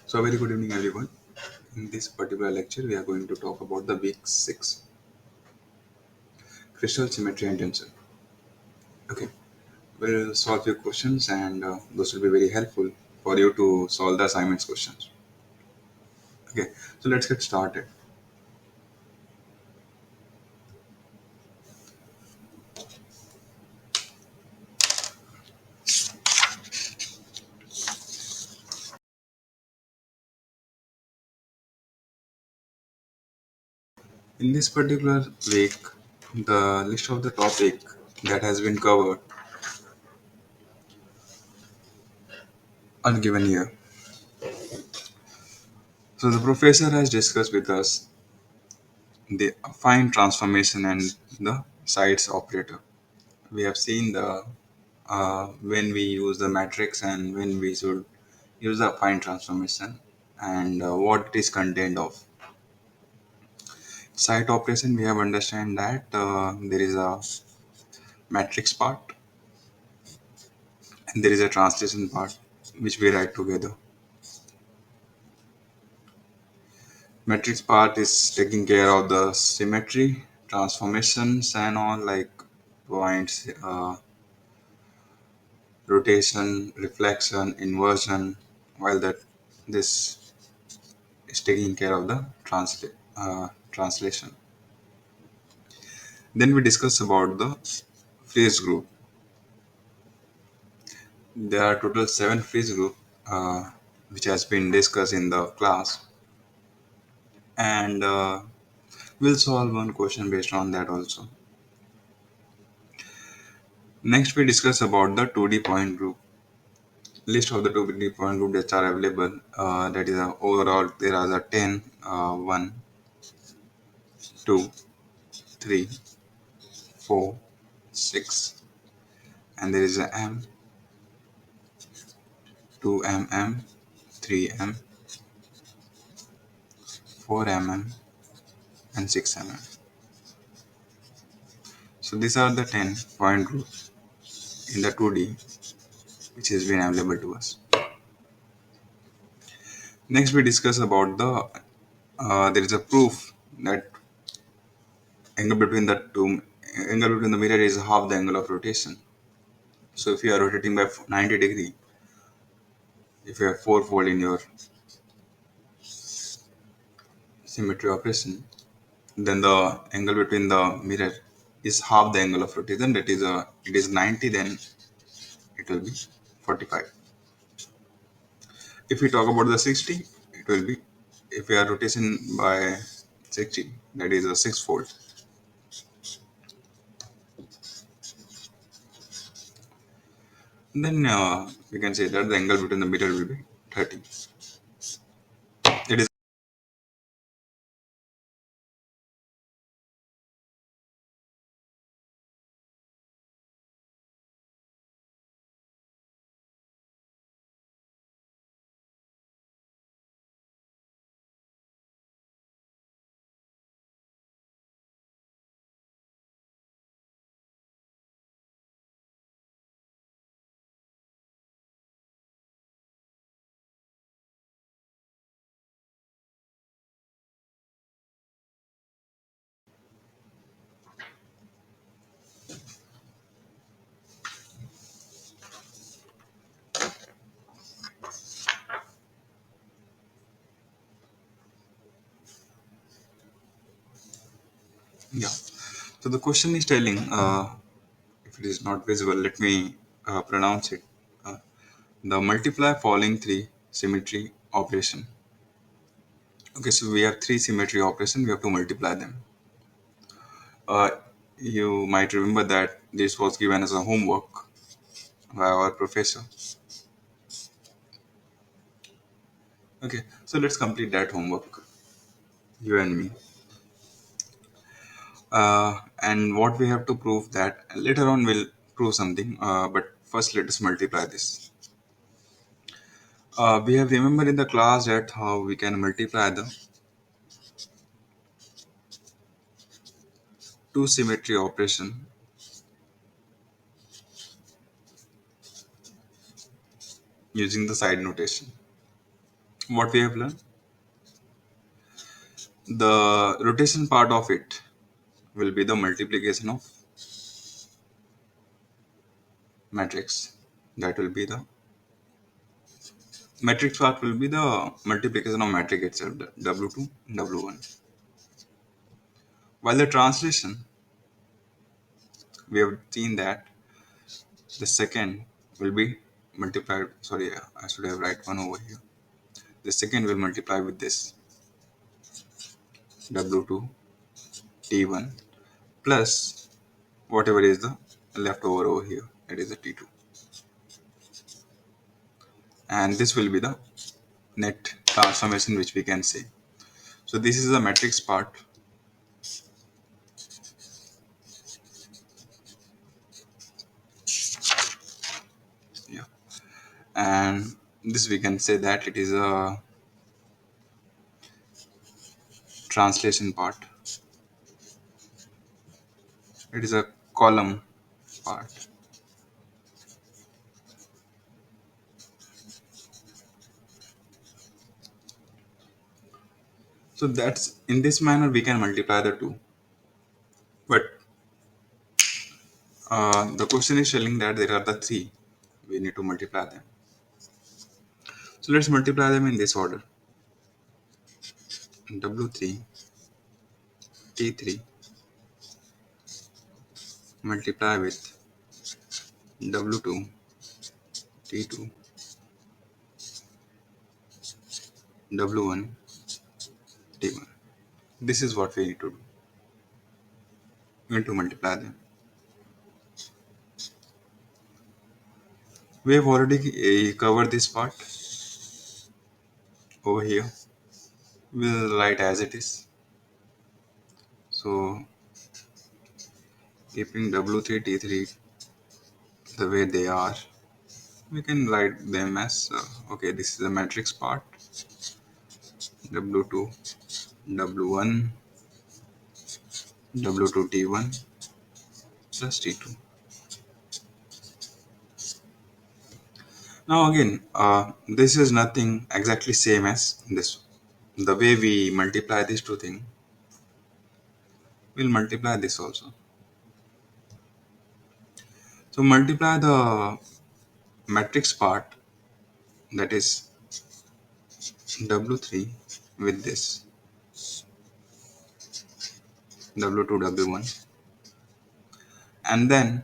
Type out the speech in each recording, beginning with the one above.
So, a very good evening, everyone. In this particular lecture, we are going to talk about the week 6 crystal symmetry and tensor. Okay, we'll solve your questions, and those will be very helpful for you to solve the assignments questions. Okay, so let's get started. In this particular week, the list of the topic that has been covered are given here. So, the professor has discussed with us the affine transformation and the Seitz operator. We have seen the when we use the matrix and when we should use the affine transformation and what it is contained of. Site operation, we have understand that there is a matrix part and there is a translation part which we write together. Matrix part is taking care of the symmetry, transformations and all like points, rotation, reflection, inversion, while that this is taking care of the translation. Then we discuss about the Frieze group. There are total 7 Frieze group which has been discussed in the class, and we'll solve one question based on that also. Next, we discuss about the 2D point group. List of the 2D point group that are available. That is overall there are the 10, 1, 2, 3, 4, 6, and there is a M, 2 mm, 3 mm, 4 mm, and 6 mm. So these are the 10 point groups in the 2D which has been available to us. Next, we discuss about the there is a proof that angle between the two angle between the mirror is half the angle of rotation. So if you are rotating by 90 degree, if you have fourfold in your symmetry operation, then the angle between the mirror is half the angle of rotation. That is it is 90, then it will be 45. If we talk about the 60, it will be, if we are rotation by 60, that is a sixfold. Then we can say that the angle between the mirror will be 30. It is yeah. So the question is telling, if it is not visible, let me pronounce it. Uh, the multiply following three symmetry operation. Okay, so we have three symmetry operation. We have to multiply them. Uh, you might remember that this was given as a homework by our professor. Okay, so let's complete that homework, you and me. And what we have to prove that later on we'll prove something. But first, let us multiply this. We have remembered in the class that how we can multiply the two symmetry operation using the side notation. what we have learned, the rotation part of it will be the multiplication of matrix. That will be the matrix part will be the multiplication of matrix itself, the W2, W1. While the translation, we have seen that the second will be multiplied. Sorry, I should have write one over here. The second will multiply with this W2 T1 plus whatever is the leftover over here. That is the T2, and this will be the net transformation which we can say. So this is the matrix part. Yeah, and this we can say that it is a translation part. It is a column part. So that's in this manner we can multiply the two. But the question is telling that there are the three. We need to multiply them. So let's multiply them in this order. W3 T3 multiply with W2 T2 W1 T1. This is what we need to do. We need to multiply them. We have already covered this part over here. We'll write as it is. So keeping W3 T3 the way they are, we can write them as okay, this is the matrix part, W2 W1 W2 T1 plus T2. Now again, this is nothing exactly same as this. The way we multiply these two things, we'll multiply this also. So multiply the matrix part, that is W3 with this W2 W1, and then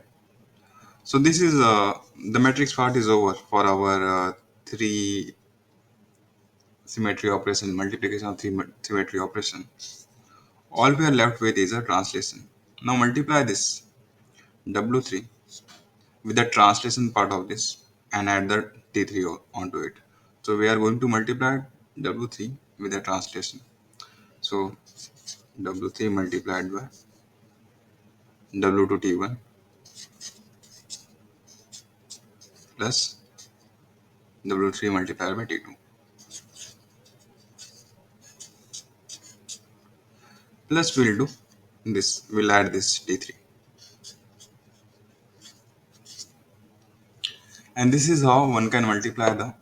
so this is the matrix part is over for our three symmetry operation, multiplication of three symmetry operation. All we are left with is a translation. Now multiply this W3 with the translation part of this and add the T3 onto it. So we are going to multiply W3 with the translation. So W3 multiplied by W2 T1 plus W3 multiplied by T2 plus we'll do this, we'll add this T3. And this is how one can multiply the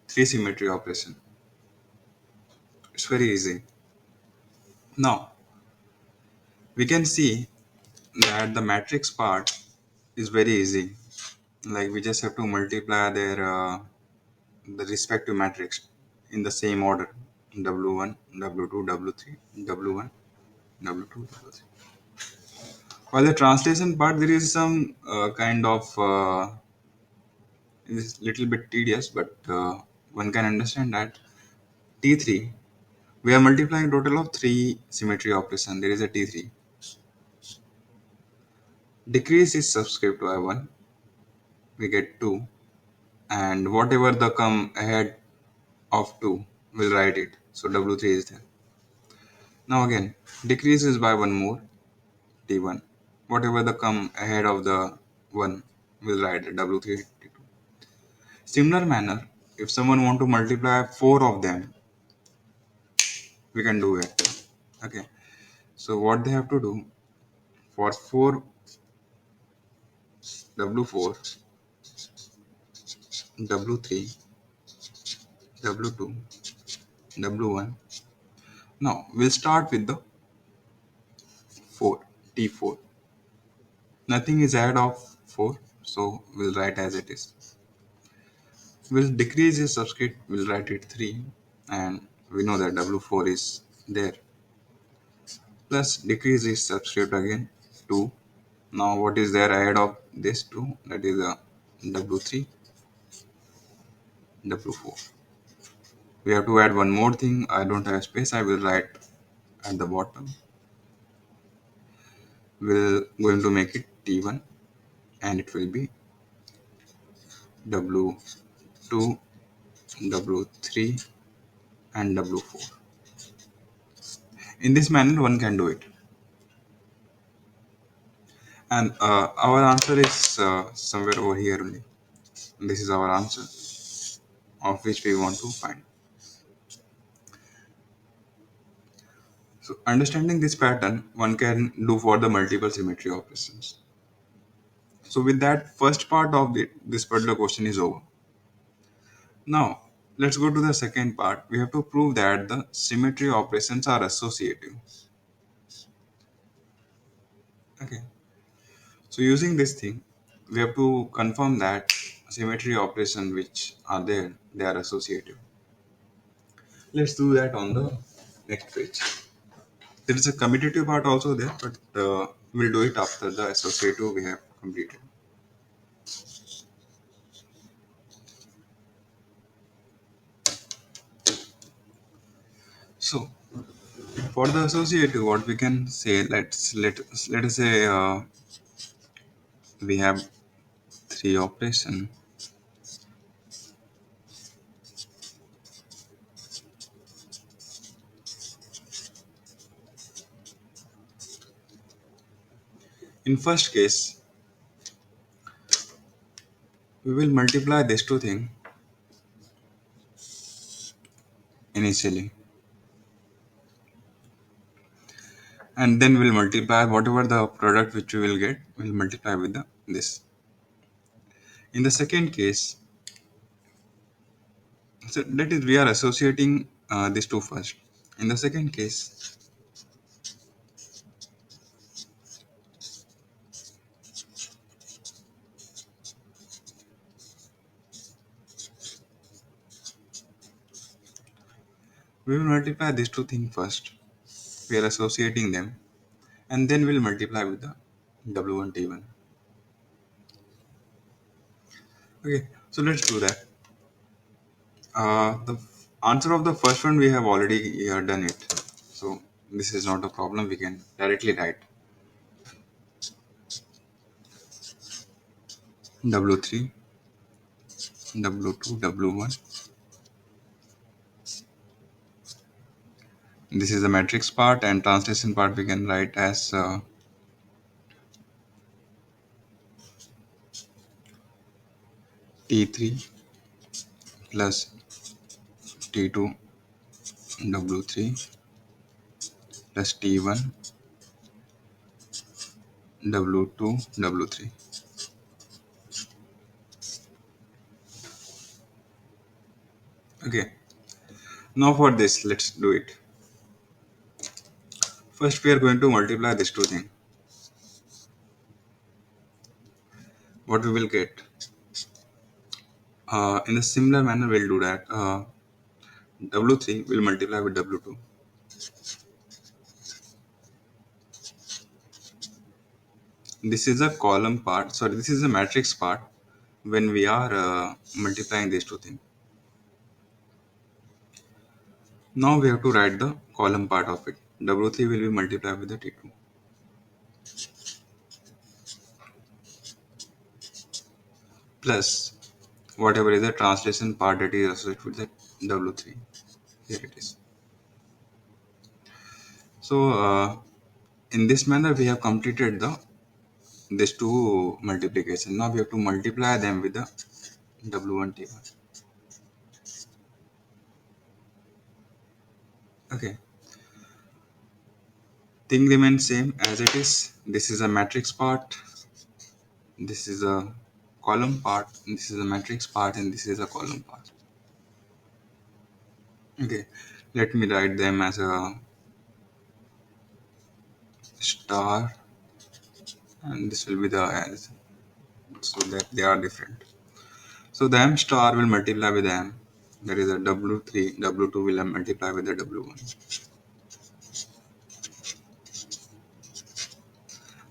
three symmetry operation. It's very easy. Now we can see that the matrix part is very easy. Like we just have to multiply their the respective matrix in the same order: W1 W2 W3 W1 W2 W3. While the translation part, there is some kind of is little bit tedious, but one can understand that T3 we are multiplying a total of three symmetry operation. There is a T3. Decrease is subscript by 1, we get 2, and whatever the come ahead of 2, we'll write it. So W3 is there. Now again, decrease is by 1 more, T1. Whatever the come ahead of the 1, we'll write it, W3 T2. Similar manner, if someone want to multiply 4 of them, we can do it. Okay. So what they have to do, for 4 W4, W3, W2, W1. Now we'll start with the 4, T4. Nothing is ahead of 4, so we'll write as it is. We'll decrease the subscript, we'll write it 3, and we know that W4 is there. Plus decrease this subscript again, 2. Now what is there ahead of this 2? That is a W3, W4. We have to add one more thing. I don't have space, I will write at the bottom. We're going to make it T1, and it will be W2, W3, and W4. In this manner one can do it. And our answer is somewhere over here only. This is our answer of which we want to find. So understanding this pattern one can do for the multiple symmetry operations. So with that, first part of this particular question is over. Now let's go to the second part. We have to prove that the symmetry operations are associative. Okay. So using this thing, we have to confirm that symmetry operations which are there, they are associative. Let's do that on the next page. There is a commutative part also there, but we'll do it after the associative we have completed. So for the associative, what we can say, let us say we have three operation. In first case, we will multiply these two things initially, and then we'll multiply whatever the product which we will get. We'll multiply with the this. In the second case, so that is we are associating these two first. In the second case, we will multiply these two things first. We are associating them, and then we'll multiply with the W1 T1. Okay, so let's do that. The answer of the first one we have already done it, so this is not a problem. We can directly write W3, W2, W1. This is the matrix part, and translation part we can write as T3 plus T2 W3 plus T1 W2 W3. Okay, now for this, let's do it. First, we are going to multiply these two things. What we will get? In a similar manner, we'll do that. W3 will multiply with W2. This is a column part. Sorry, this is a matrix part when we are multiplying these two things. Now we have to write the column part of it. W3 will be multiplied with the T2. Plus whatever is the translation part that is associated with the W3. Here it is. So in this manner we have completed the these two multiplication. Now we have to multiply them with the W1 T1. Okay. Thing remains same as it is. This is a matrix part. This is a column part. This is a matrix part, and this is a column part. Okay. Let me write them as a star, and this will be the as, so that they are different. So the m star will multiply with m. That is a W3, W2 will multiply with the W1.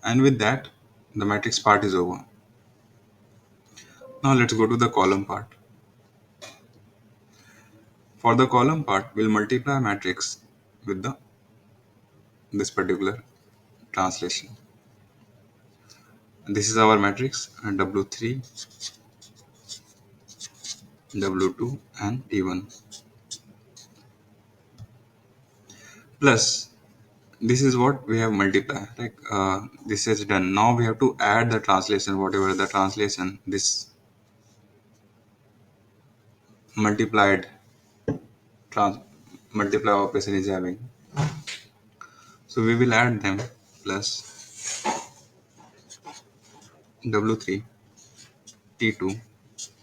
And with that, the matrix part is over. Now let's go to the column part. For the column part, we'll multiply matrix with the this particular translation. This is our matrix W3, W2 and T1. Plus, this is what we have multiplied. Like this is done. Now we have to add the translation, whatever the translation this multiplied trans multiply operation is having. So we will add them plus W3 T2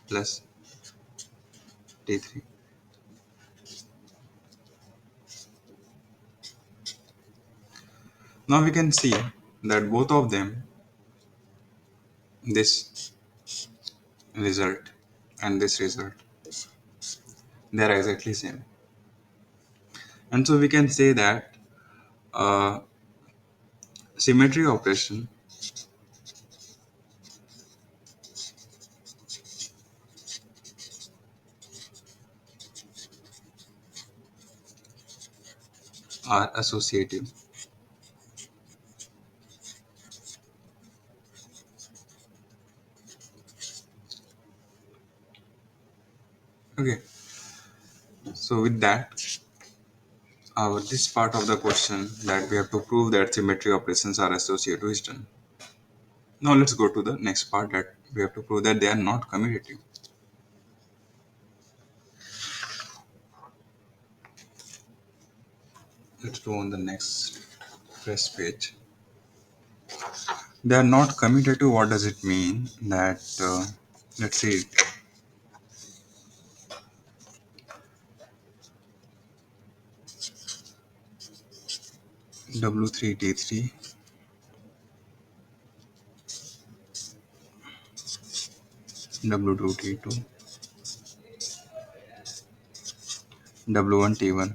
plus T3. Now we can see that both of them, this result and this result, they are exactly same. And so we can say that uh, symmetry operation are associative. Okay, so with that, our this part of the question that we have to prove that symmetry operations are associative is done. Now let's go to the next part that we have to prove that they are not commutative. Let's go on the next fresh page. They are not commutative. What does it mean? That let's see, W3T3, W2T2, W1T1.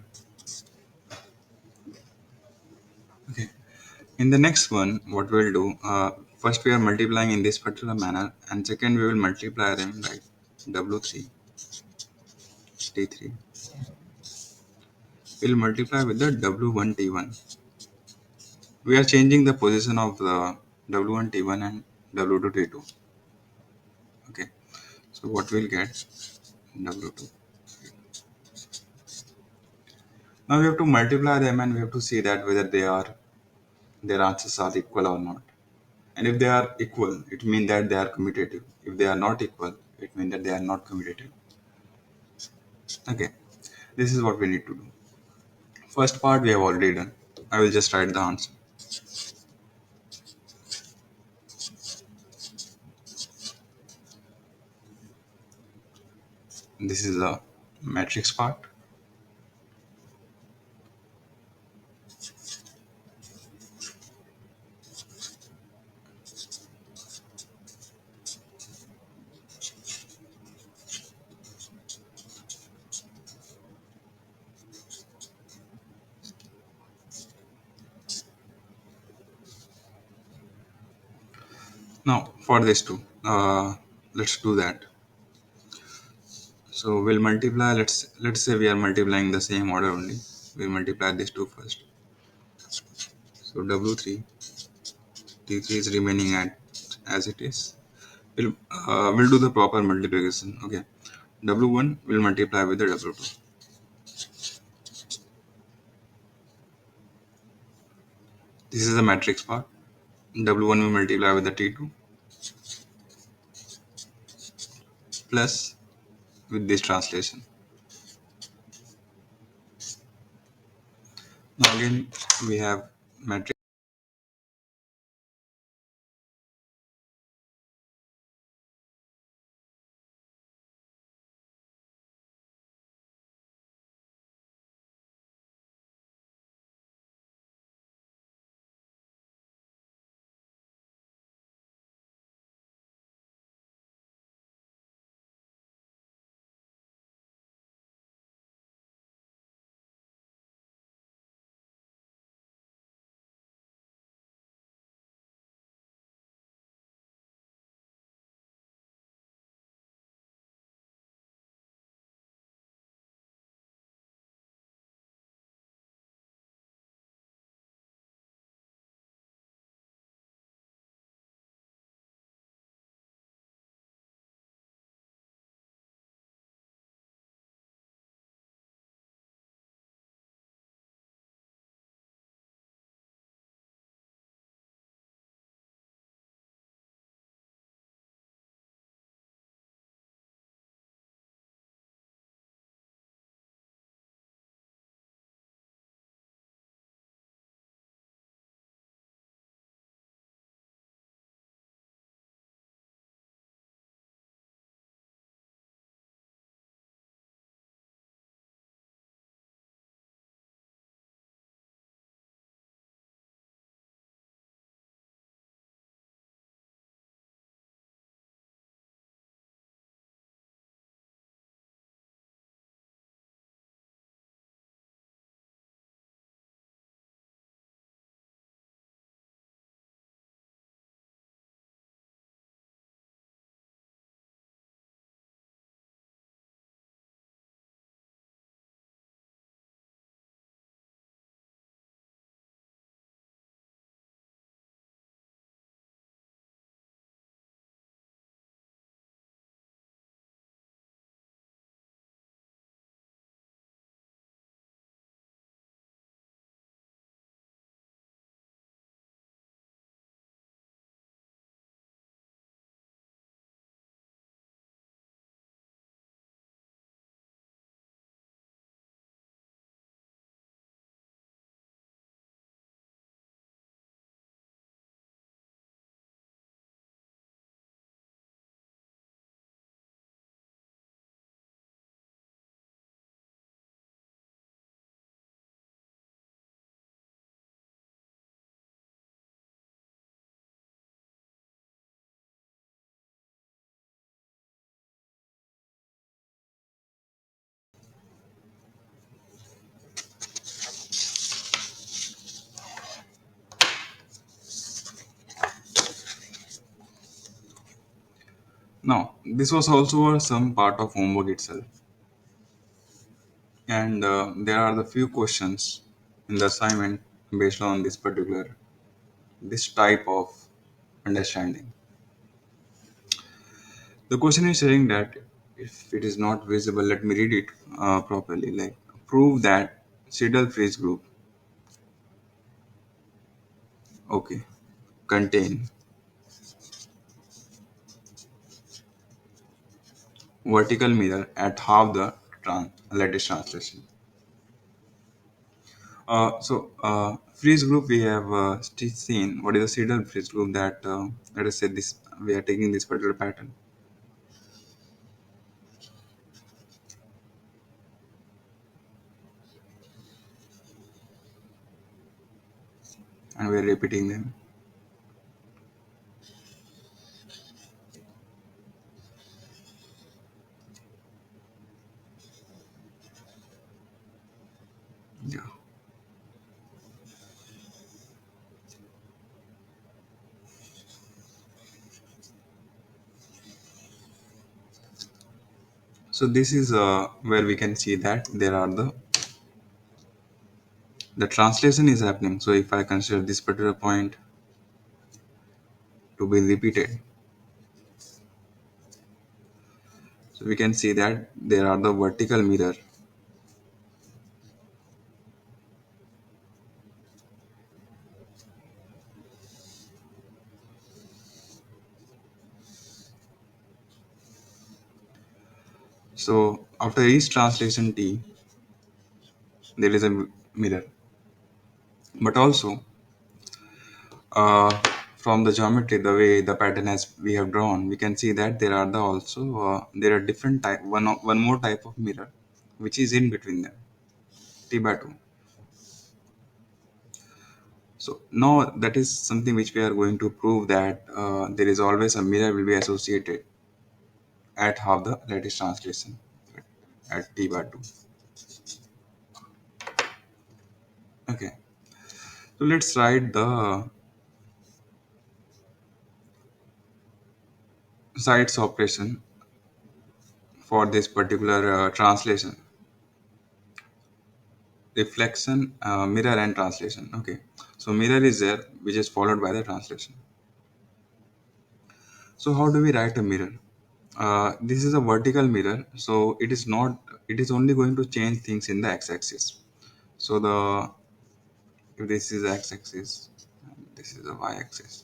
Okay. In the next one, what we'll do, first we are multiplying in this particular manner, and second we will multiply them like W3, T3. We'll multiply with the W1T1. We are changing the position of the W1T1 and W2T2. Okay. So what we'll get, W2. Now we have to multiply them and we have to see that whether their answers are equal or not. And if they are equal, it means that they are commutative. If they are not equal, it means that they are not commutative. Okay, this is what we need to do. First part we have already done. I will just write the answer. This is the matrix part. Now for this too, let's do that. So we'll multiply. Let's say we are multiplying the same order only. We multiply this two first. So W3 T3 is remaining at as it is. We'll do the proper multiplication. Okay. W1 will multiply with the W2. This is the matrix part. W1 will multiply with the T2 plus with this translation. Now again we have matrix. Now, this was also some part of homework itself, and there are the few questions in the assignment based on this type of understanding. The question is saying that if it is not visible, let me read it properly. Like, prove that Seidel Frieze group, okay, contain vertical mirror at half the lattice translation. Freeze group, we have seen what is the Seidel freeze group that, let us say this, we are taking this particular pattern and we are repeating them. Yeah. So this is where we can see that there are the translation is happening. So if I consider this particular point to be repeated, so we can see that there are the vertical mirror. So after each translation T, there is a mirror. But also, uh, from the geometry, the way the pattern has we have drawn, we can see that there are there are different type one more type of mirror, which is in between them, T by two. So now that is something which we are going to prove that there is always a mirror will be associated at half the lattice translation at T by two. Okay, so let's write the Seitz operation for this particular translation, reflection, mirror, and translation. Okay, so mirror is there, which is followed by the translation. So how do we write a mirror? This is a vertical mirror, so it is not. It is only going to change things in the x-axis. So the if this is x-axis, and this is the y-axis.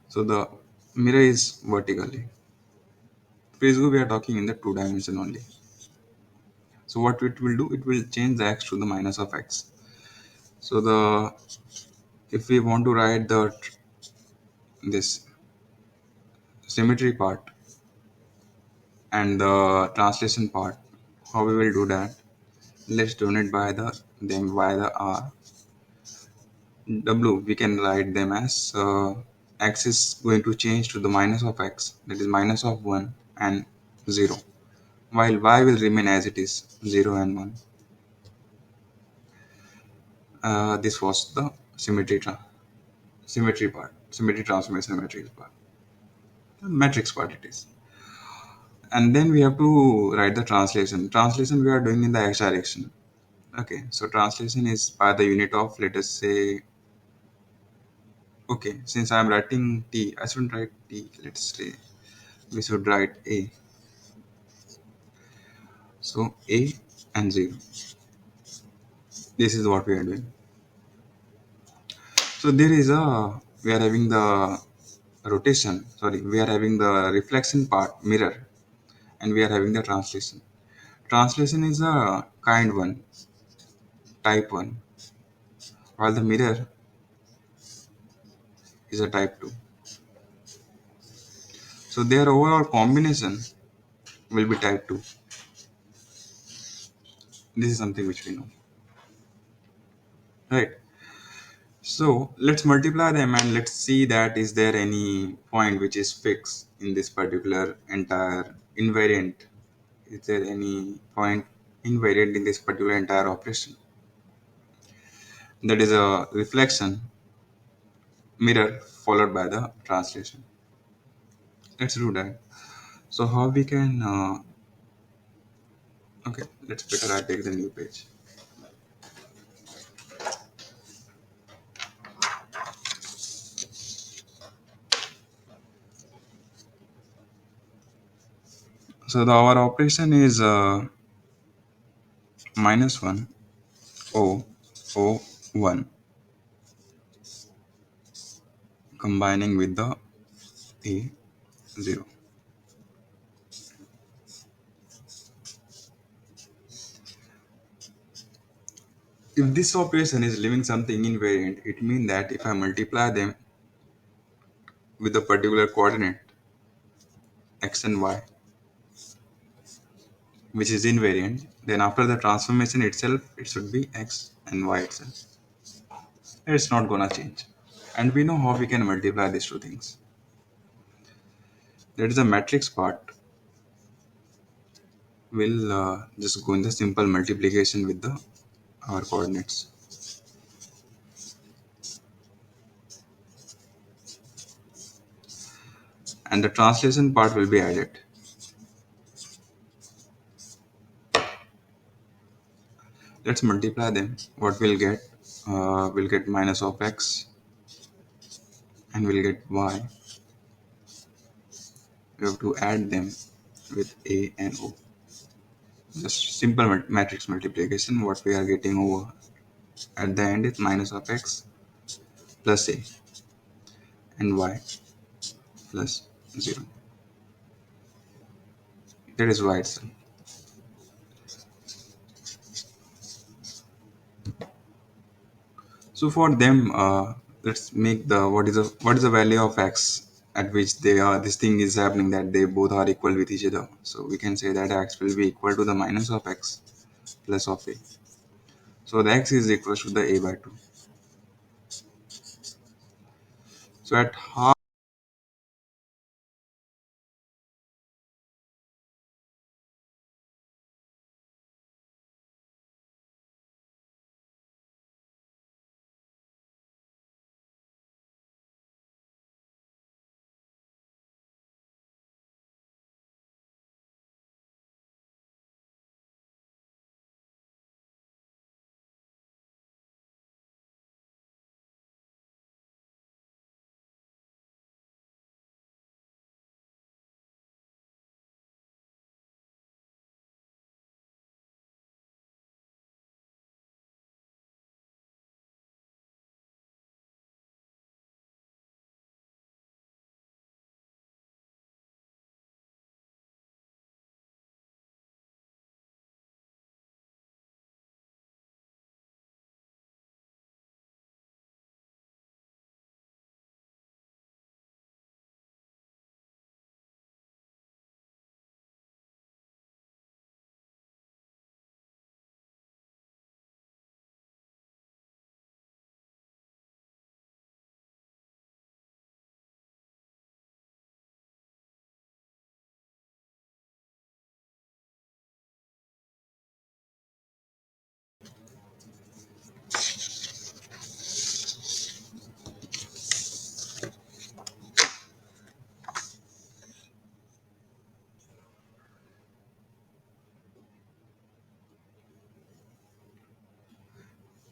So the mirror is vertically. Prism we are talking in the two dimension only. So what it will do, it will change the x to the minus of x. So the if we want to write this symmetry part and the translation part, how we will do that? Let's denote by the r w. We can write them as x is going to change to the minus of x, that is minus of 1 and 0, while y will remain as it is, 0 and 1. This was the symmetry part, symmetry transformation matrix part, matrix part it is. And then we have to write the translation we are doing in the x direction. Okay, so translation is by the unit of, let us say, okay, since I am writing t, I shouldn't write t, let's say we should write a. So a and 0, this is what we are doing. So there is a, we are having the rotation, sorry, we are having the reflection part, mirror, and we are having the translation is a kind one, type 1, while the mirror is a type 2. So their overall combination will be type 2. This is something which we know, right? So let's multiply them and let's see that is there any point which is fixed in this particular entire invariant. Is there any point invariant in this particular entire operation? That is a reflection mirror followed by the translation. Let's do that. So how we can okay, let's better I take the new page. So our operation is minus 1 o o 1 combining with the a 0. If this operation is leaving something invariant, it means that if I multiply them with a particular coordinate x and y, which is invariant, then after the transformation itself, it should be x and y itself. It's not gonna change. And we know how we can multiply these two things. That is the matrix part. We'll just go in the simple multiplication with the our coordinates. And the translation part will be added. Let's multiply them. What we'll get? We'll get minus of x and we'll get y. We have to add them with a and o. Just simple matrix multiplication. What we are getting over at the end is minus of x plus a and y plus 0. That is y itself. So for them, let's make the what is the value of x at which they are this thing is happening, that they both are equal with each other. So we can say that x will be equal to the minus of x plus of a. So the x is equal to the a by 2. So at half,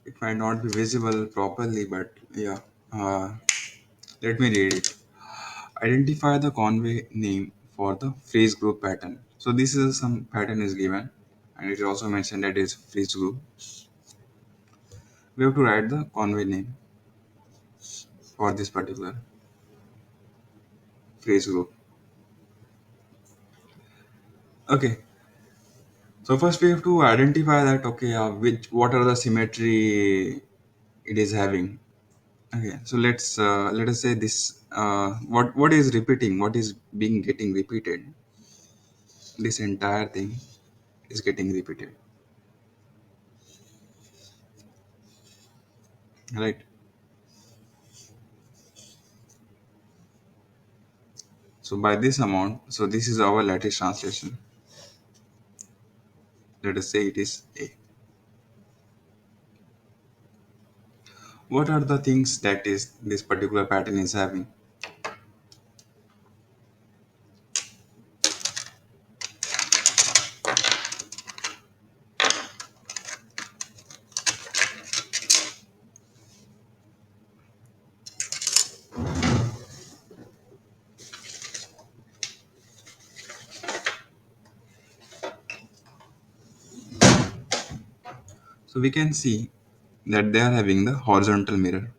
it might not be visible properly, but yeah. Uh, Let me read it. Identify the Conway name for the Frieze group pattern. So this is some pattern is given, and it is also mentioned that it is Frieze group. We have to write the Conway name for this particular Frieze group. Okay. So first we have to identify that okay, which what are the symmetry it is having. Okay. So let us say this. What is repeating? What is being getting repeated? This entire thing is getting repeated, right? So by this amount, so this is our lattice translation. Let us say it is A. What are the things that is this particular pattern is having? So we can see that they are having the horizontal mirror.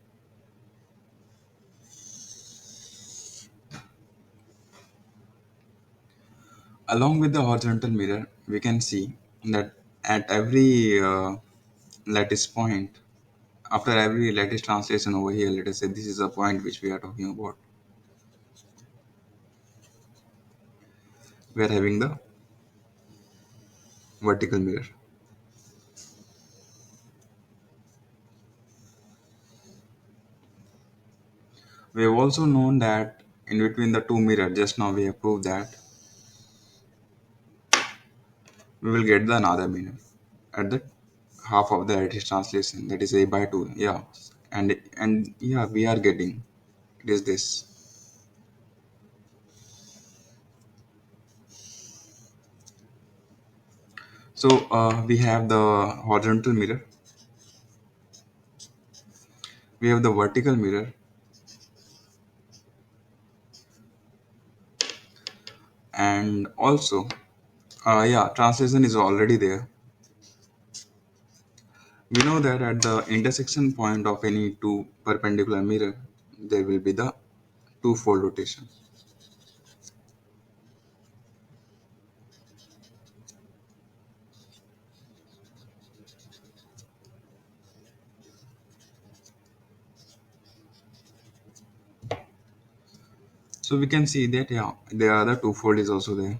Along with the horizontal mirror, we can see that at every lattice point, after every lattice translation over here, let us say this is a point which we are talking about. We are having the vertical mirror. We have also known that in between the two mirrors, just now we have proved that we will get the another mirror at the half of the lattice translation, that is a by 2. Yeah, and yeah, we are getting it is this. So we have the horizontal mirror, we have the vertical mirror, and also yeah, translation is already there. We know that at the intersection point of any two perpendicular mirror, there will be the two-fold rotation. So we can see that yeah, the other two-fold is also there.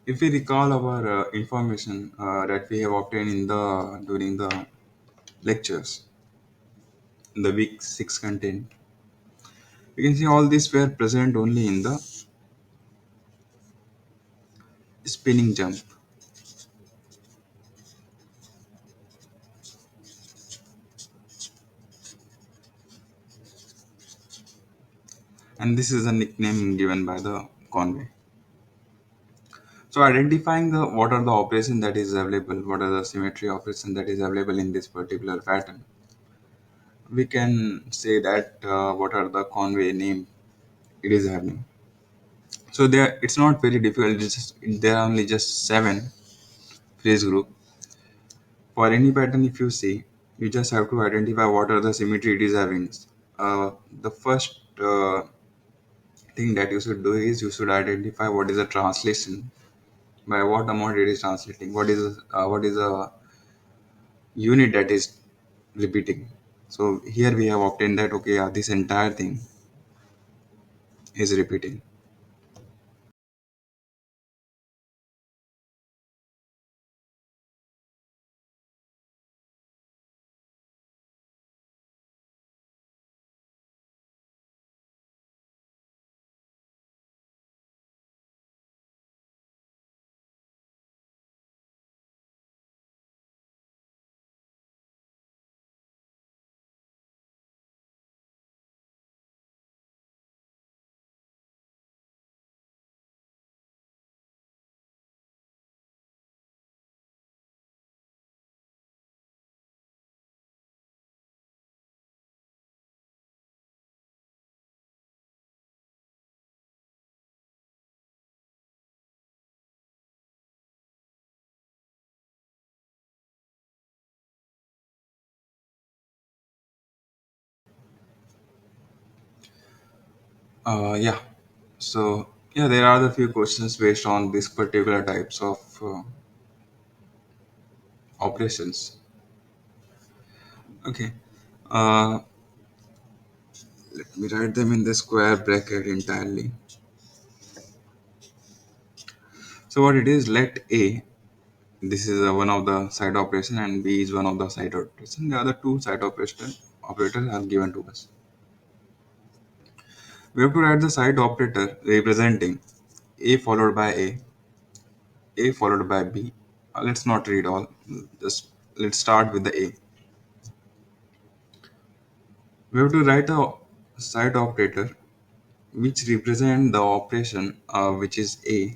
If we recall our information that we have obtained in the during the lectures, the week 6 content, we can see all these were present only in the spinning jump, and this is a nickname given by the Conway. So identifying the what are the operation that is available, what are the symmetry operation that is available in this particular pattern, we can say that what are the Conway name it is having. So there, it's not very difficult. There are only just 7 phrase group. For any pattern, if you see, you just have to identify what are the symmetry it is having. The first thing that you should do is you should identify what is the translation, by what amount it is translating, what is a unit that is repeating. So here we have obtained that okay, yeah, this entire thing is repeating. Yeah. So yeah, there are the few questions based on this particular types of operations. Okay. Uh, Let me write them in the square bracket entirely. So what it is, let A, this is one of the side operation and B is one of the side operation. The other two side operators are given to us. We have to write the side operator representing A followed by A followed by B. Let's not read all. Just let's start with the A. We have to write a side operator which represent the operation which is A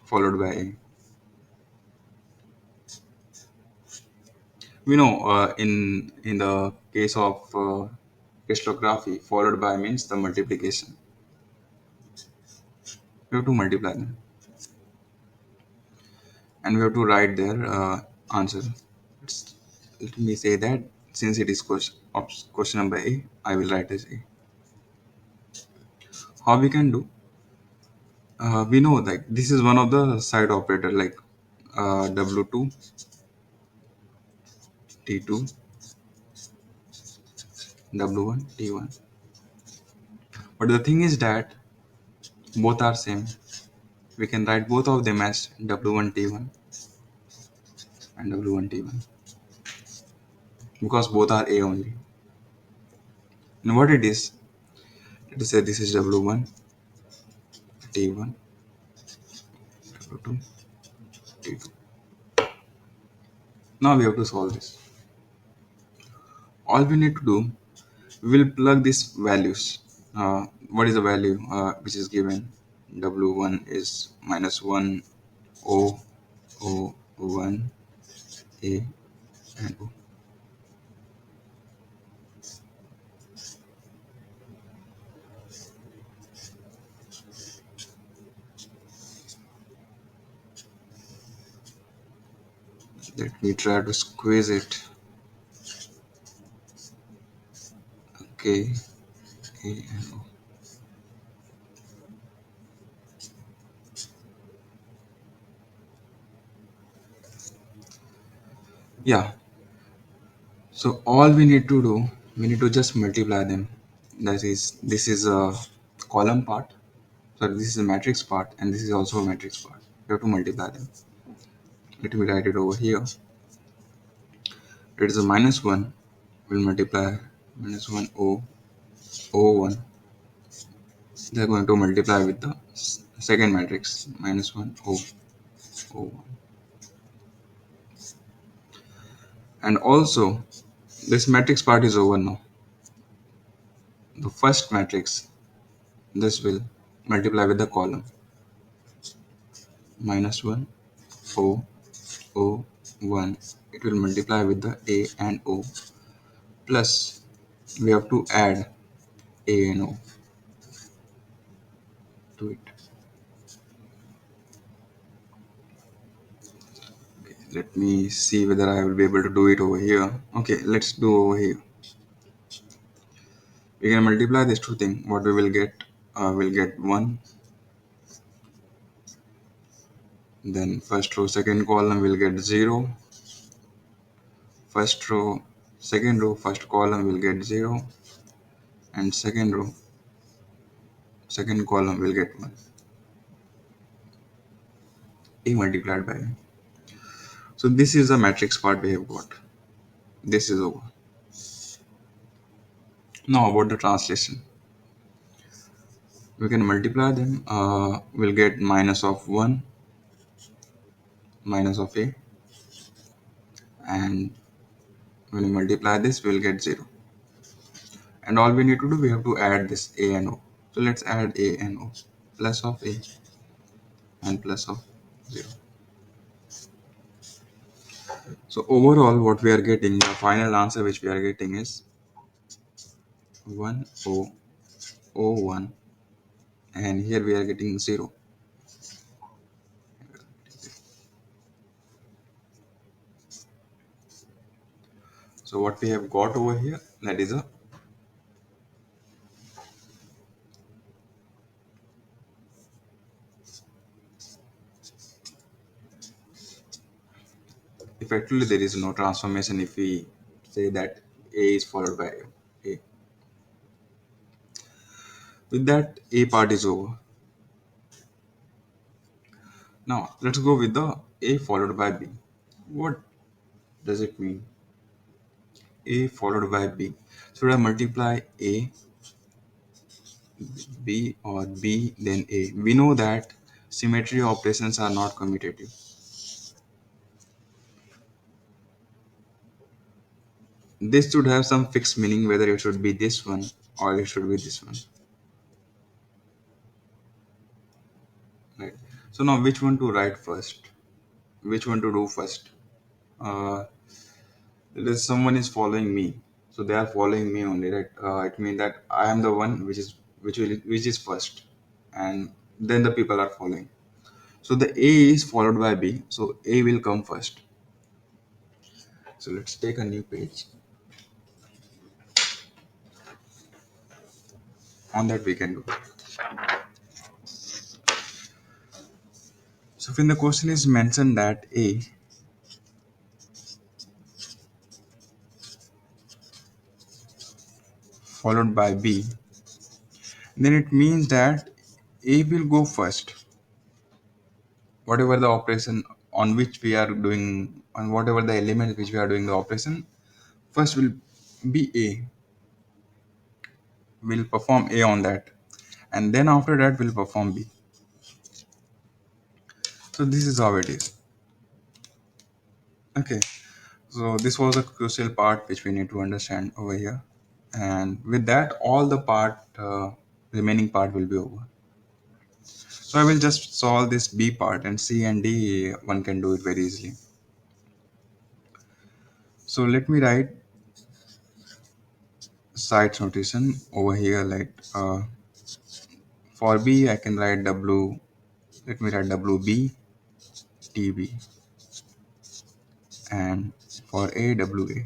followed by A. We know in the case of crystallography, followed by means the multiplication. We have to multiply them, and we have to write their answer. Let's, let me say that since it is question number A, I will write as A. How we can do? We know that this is one of the side operator like W2, T2, W1, T1. But the thing is that both are same. We can write both of them as W1, T1 and W1, T1 because both are A only. And what it is, let us say this is W1, T1, W2, T2. Now we have to solve this. All we need to do, we will plug these values. What is the value which is given? W1 is minus 1, O, O, 1, A, and O. Let me try to squeeze it. Okay, A and O. Yeah, so all we need to do, we need to just multiply them. That is, this is a column part, so this is a matrix part, and this is also a matrix part. We have to multiply them. Let me write it over here. It is a minus 1. We'll multiply minus 1 O, O1. They're going to multiply with the second matrix, minus 1 O, O1. And also, this matrix part is over now. The first matrix, this will multiply with the column, minus 1 O, O1. It will multiply with the A and O, plus we have to add A and O to it. Let me see whether I will be able to do it over here. Okay, let's do over here. We can multiply these two things. What we will get? We'll get 1. Then first row, second column will get 0. First row, second row, first column will get 0. And second row, second column will get 1. A multiplied by A. So this is the matrix part we have got. This is over. Now about the translation. We can multiply them. We'll get minus of 1, minus of A. And when we multiply this, we'll get 0. And all we need to do, we have to add this A and O. So let's add A and O. Plus of A and plus of 0. So overall, what we are getting, the final answer which we are getting is 1 O, O1, and here we are getting 0. So what we have got over here, that is a effectively there is no transformation if we say that A is followed by A. With that, A part is over. Now let's go with the A followed by B. What does it mean? A followed by B. Should I multiply A, B, or B then A? We know that symmetry operations are not commutative. this should have some fixed meaning, whether it should be this one or it should be this one, right? So now which one to write first, which one to do first? uh, There's someone is following me, so they are following me only, right? It means that I am the one which is first, and then the people are following. So the A is followed by B, so A will come first. So let's take a new page. On that we can do. So when the question is mentioned that A followed by B, then it means that A will go first. Whatever the operation on which we are doing, on whatever the element which we are doing the operation, first will be A, will perform A on that, and then after that will perform B. So this is how it is. Okay, so this was a crucial part which we need to understand over here, and with that all the remaining part will be over. So I will just solve this B part, and C and D one can do it very easily. So let me write Seitz notation over here, like for B I can write W, let me write WB TB, and for A WA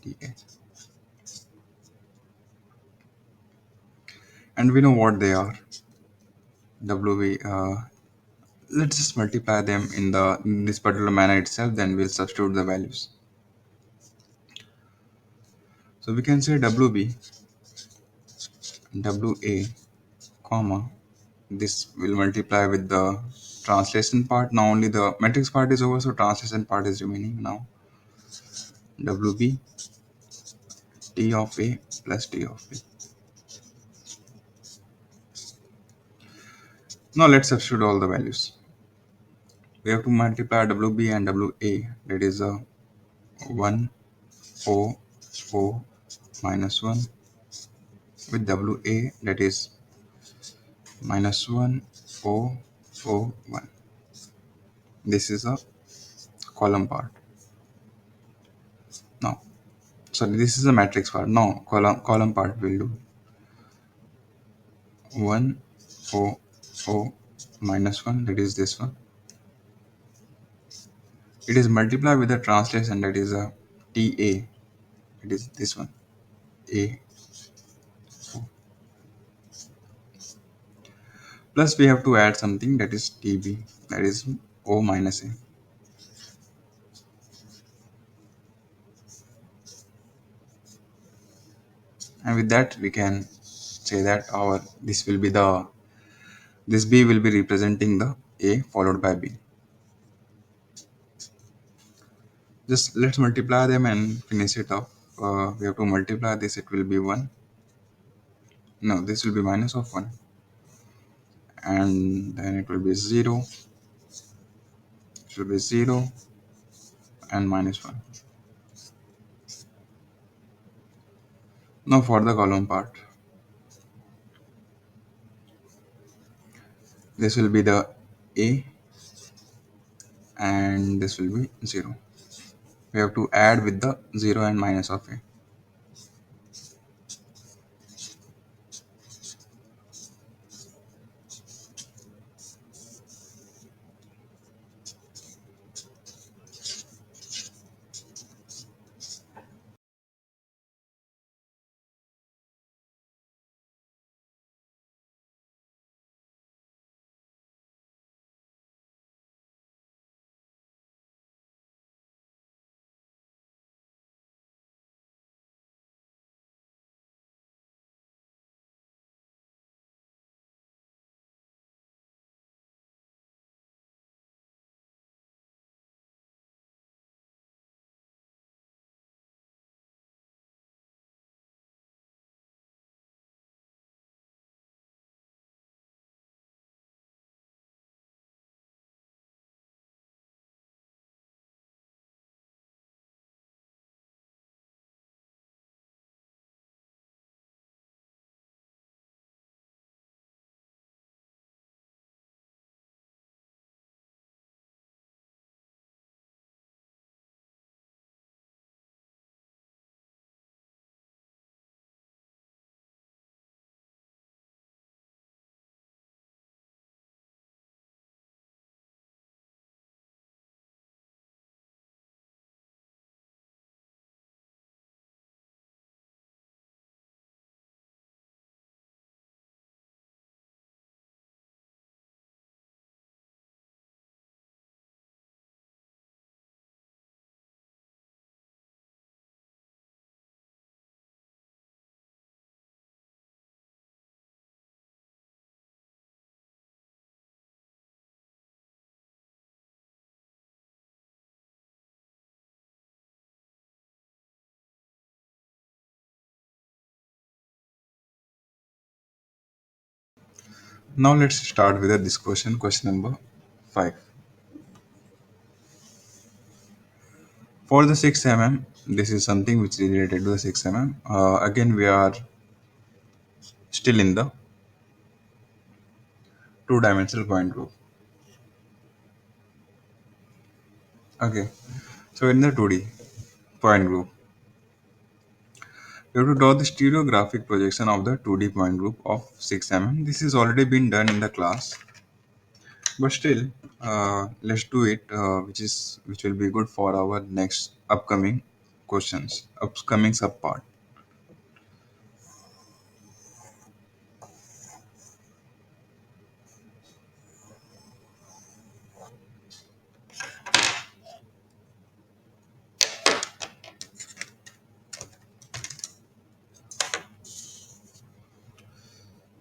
TA, and we know what they are. WB, let's just multiply them in this particular manner itself, then we'll substitute the values. So we can say WB WA comma, this will multiply with the translation part. Now only the matrix part is over, so translation part is remaining. Now WB T of A plus T of B. Now let's substitute all the values. We have to multiply WB and WA, that is a 1 O O minus 1, with WA, that is minus 1 O O 1. This is a column part. Now, sorry, this is a matrix part. Now column part will do 1 O O minus 1, that is this one. It is multiplied with the translation, that is a TA, it is this one, A. Plus we have to add something, that is TB, that is O minus A. And with that we can say that our this B will be representing the A followed by B. Just let's multiply them and finish it off. We have to multiply this, it will be 1. No, this will be minus of 1. And then it will be 0. It should be 0 and minus 1. Now for the column part, this will be the A and this will be 0. We have to add with the 0 and minus of A. Now let's start with this question number 5. For the 6 mm, this is something which is related to the 6 mm. Again, we are still in the two-dimensional point group. Okay, so in the 2D point group, we have to draw the stereographic projection of the 2D point group of 6 mm. This has already been done in the class, but still, let's do it, which will be good for our next upcoming questions, upcoming subpart.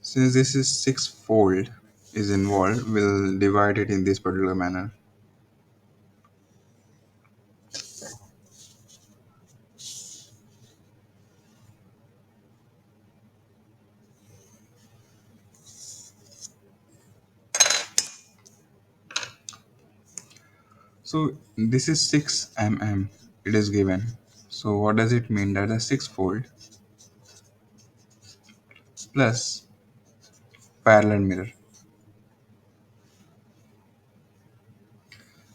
Since this is six-fold is involved, we'll divide it in this particular manner. So this is 6 mm. It is given. So what does it mean? That the six-fold plus parallel mirror,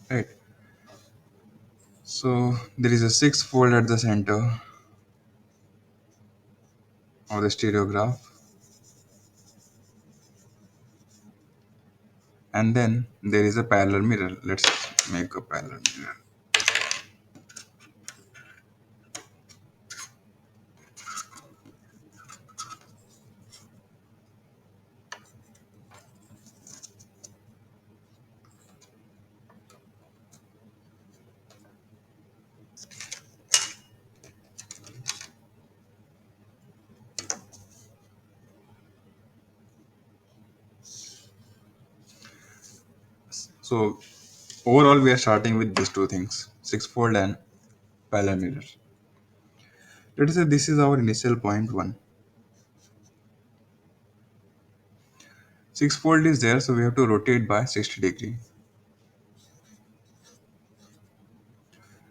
right? So there is a six-fold at the center of the stereograph, and then there is a parallel mirror. Let's make a parallel mirror. So overall, we are starting with these two things: six-fold and parallel mirror. Let us say this is our initial point one. Six-fold is there, so we have to rotate by 60 degree.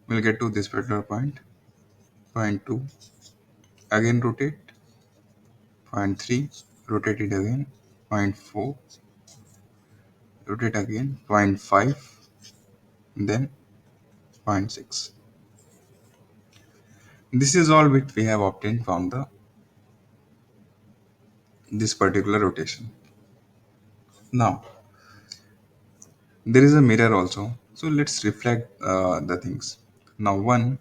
We'll get to this particular point. Point 2, again rotate. Point 3, rotate it again. Point 4, rotate again. Point 5, then point 6. This is all which we have obtained from the this particular rotation. Now there is a mirror also, so let's reflect the things. Now one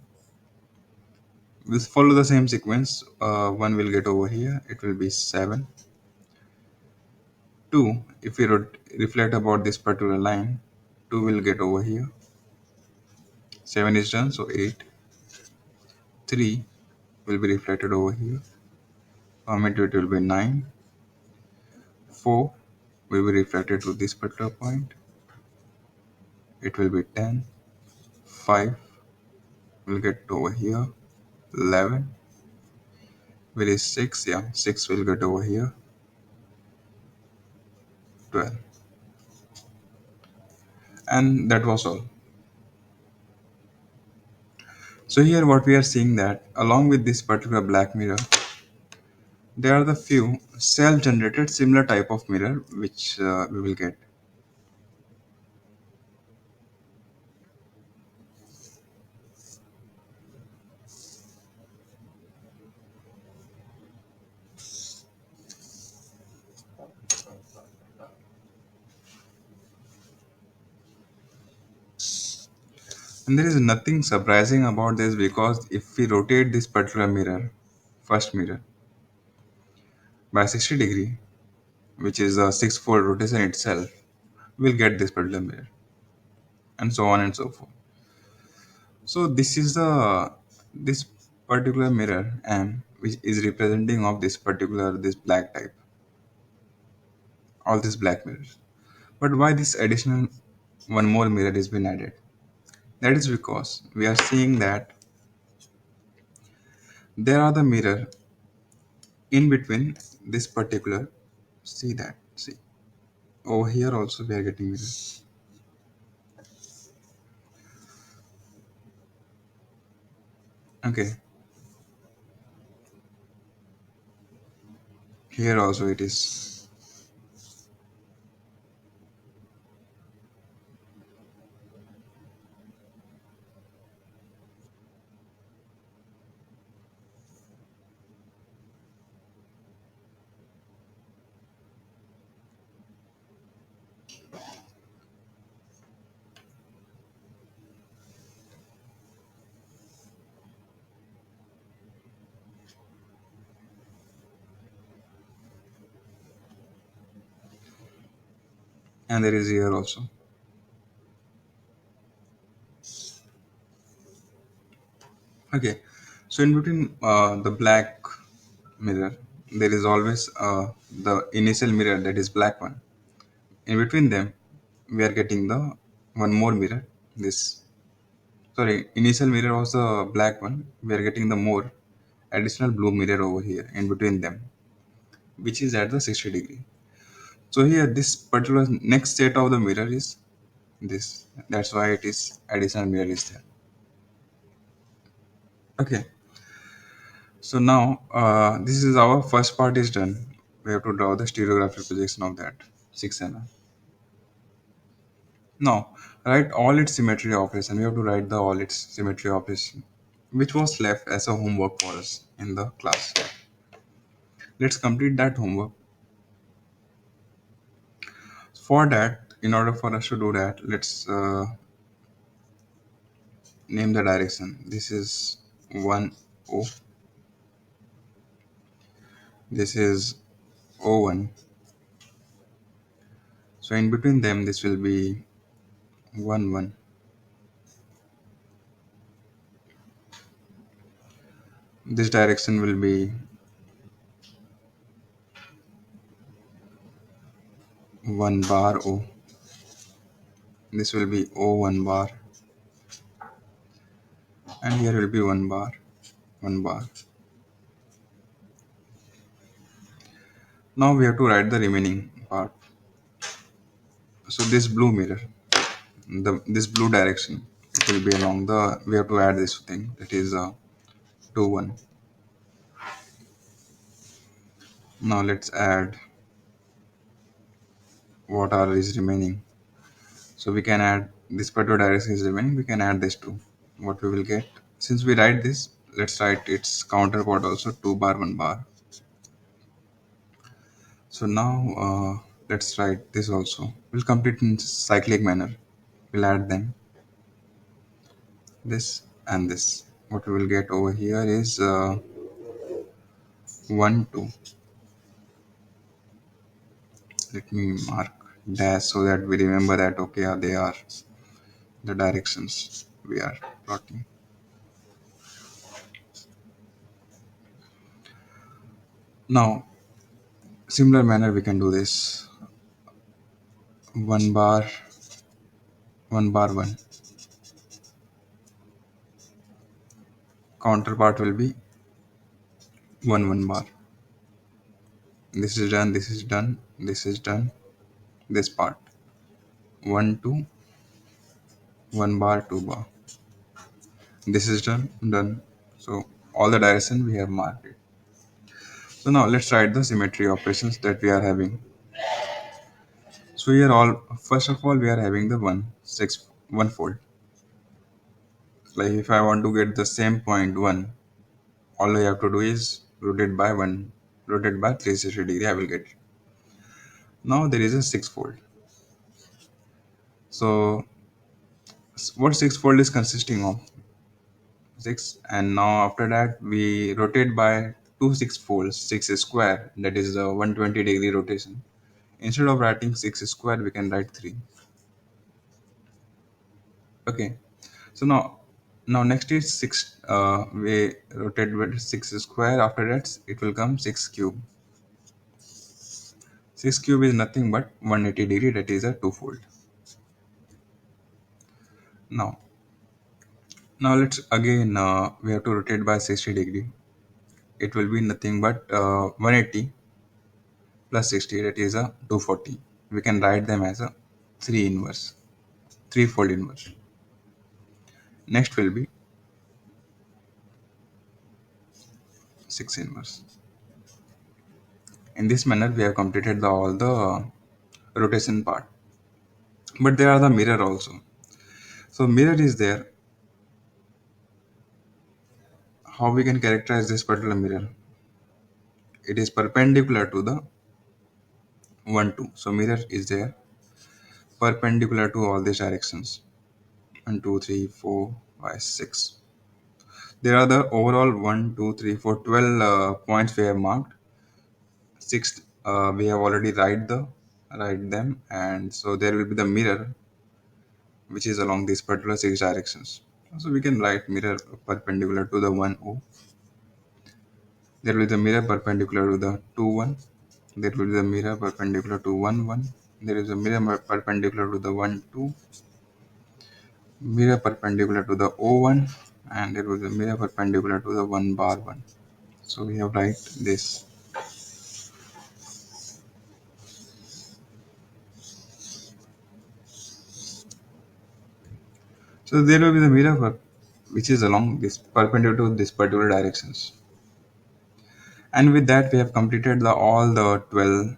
will follow the same sequence. One will get over here. It will be 7. 2, if we reflect about this particular line, 2 will get over here. 7 is done, so 8. 3 will be reflected over here. It will be 9. 4 will be reflected to this particular point. It will be 10. 5 will get over here. 11. Where is 6? Yeah, 6 will get over here. 12. And that was all. So here what we are seeing that along with this particular black mirror, there are the few self-generated similar type of mirror which we will get. And there is nothing surprising about this because if we rotate this particular mirror, first mirror, by 60 degree, which is a six-fold rotation itself, we'll get this particular mirror, and so on and so forth. So this particular mirror M, which is representing of this black type, all these black mirrors. But why this additional one more mirror is been added? That is because we are seeing that there are the mirror in between this particular. See that. See. Over here also we are getting mirror. Okay, here also it is. And there is here also. Okay, so in between the black mirror, there is always the initial mirror, that is black one. In between them, we are getting the one more mirror. This, sorry, initial mirror was the black one. We are getting the more additional blue mirror over here in between them, which is at the 60 degree. So here, this particular next set of the mirror is this. That's why it is additional mirror is there. Okay. So now, this is our first part is done. We have to draw the stereographic projection of that 6 mm. Now, write all its symmetry operation. We have to write the all its symmetry operation, which was left as a homework for us in the class. Let's complete that homework. For that, in order for us to do that, let's name the direction. This is 1 O. This is O1. So in between them, this will be 1 1. This direction will be 1 bar O. This will be O1 bar, and here will be 1 bar, 1 bar. Now we have to write the remaining part. So this blue mirror, this blue direction, it will be along the. We have to add this thing, that is 2 1. Now let's add what are is remaining. So we can add this particular direction is remaining. We can add this too. What we will get, since we write this, let's write its counterpart also, 2 bar 1 bar. So now let's write this also. We'll complete in cyclic manner. We'll add them, this and this. What we will get over here is 1 2. Let me mark dash so that we remember that okay, they are the directions we are plotting. Now, similar manner we can do this. 1 bar 1 bar 1. Counterpart will be 1 1 bar. This is done, this is done, this is done. This part 1 2 1 bar 2 bar. This is done. So all the direction we have marked it. So now let's write the symmetry operations that we are having. So here all, first of all, we are having the 1 fold. Like if I want to get the same point 1, all I have to do is rotate by 1, rotate by 360 degree, I will get it. Now there is a 6 fold. So what 6 fold is consisting of? 6, and now after that we rotate by 2 6 folds, 6 square, that is the 120-degree rotation. Instead of writing 6 square, we can write 3. Okay. So now next is 6. We rotate with 6 square. After that, it will come 6 cube. 6 cube is nothing but 180 degree. That is a two-fold. Now, now let's again we have to rotate by 60 degree. It will be nothing but 180 plus 60. That is a 240. we can write them as a 3 inverse, threefold inverse. Next will be 6 inverse. In this manner, we have completed all the rotation part. But there are the mirror also. So mirror is there. How we can characterize this particular mirror? It is perpendicular to the 1, 2. So mirror is there perpendicular to all these directions. 1, 2, 3, 4, 5, 6. There are the overall 1, 2, 3, 4, 12 points we have marked. Sixth, we have already write them, and so there will be the mirror which is along these particular six directions. So we can write mirror perpendicular to the 1, O. There will be the mirror perpendicular to the 2, 1. There will be the mirror perpendicular to 1, 1. There is a mirror perpendicular to the 1, 2. Mirror perpendicular to the O1, and there was a mirror perpendicular to the 1 bar 1. So we have write this. So there will be the mirror which is along this perpendicular to this particular directions. And with that, we have completed all the 12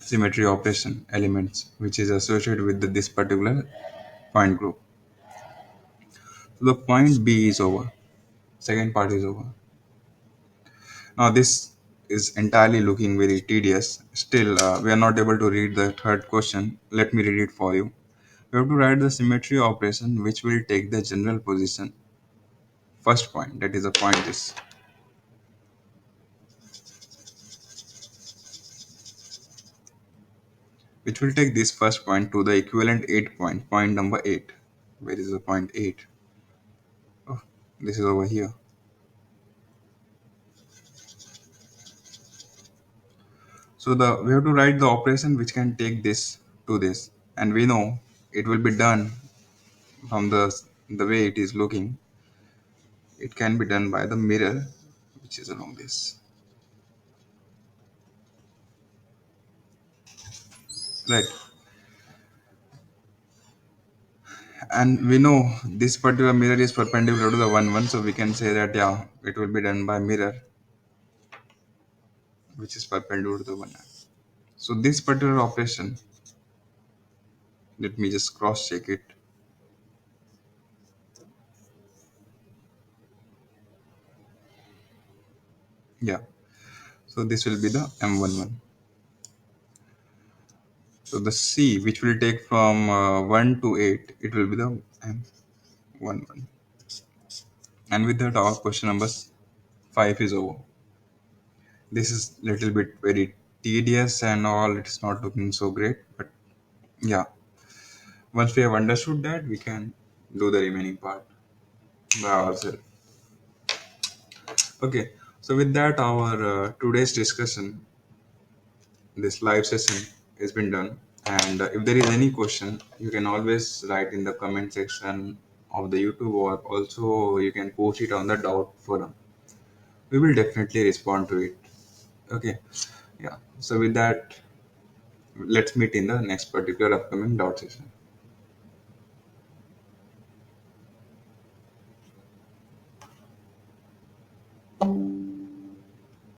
symmetry operation elements which is associated with this particular point group. So the point B is over. Second part is over. Now this is entirely looking very tedious. Still, we are not able to read the third question. Let me read it for you. We have to write the symmetry operation which will take the general position first point, that is the point this, which will take this first point to the equivalent 8 point, point number 8. Where is the point 8? Oh, this is over here. So we have to write the operation which can take this to this, and we know it will be done from the way it is looking. It can be done by the mirror which is along this, right? And we know this particular mirror is perpendicular to the 1, 1, so we can say that yeah, it will be done by mirror which is perpendicular to the 1. So this particular operation, let me just cross check it. Yeah, so this will be the M11. So the C which will take from 1 to 8, it will be the M11. And with that, our question number 5 is over. This is little bit very tedious and all. It's not looking so great, but yeah, once we have understood that, we can do the remaining part by ourselves. Okay, so with that, our today's discussion, this live session, has been done. And if there is any question, you can always write in the comment section of the YouTube, or also you can post it on the doubt forum. We will definitely respond to it. Okay, yeah. So with that, let's meet in the next particular upcoming doubt session.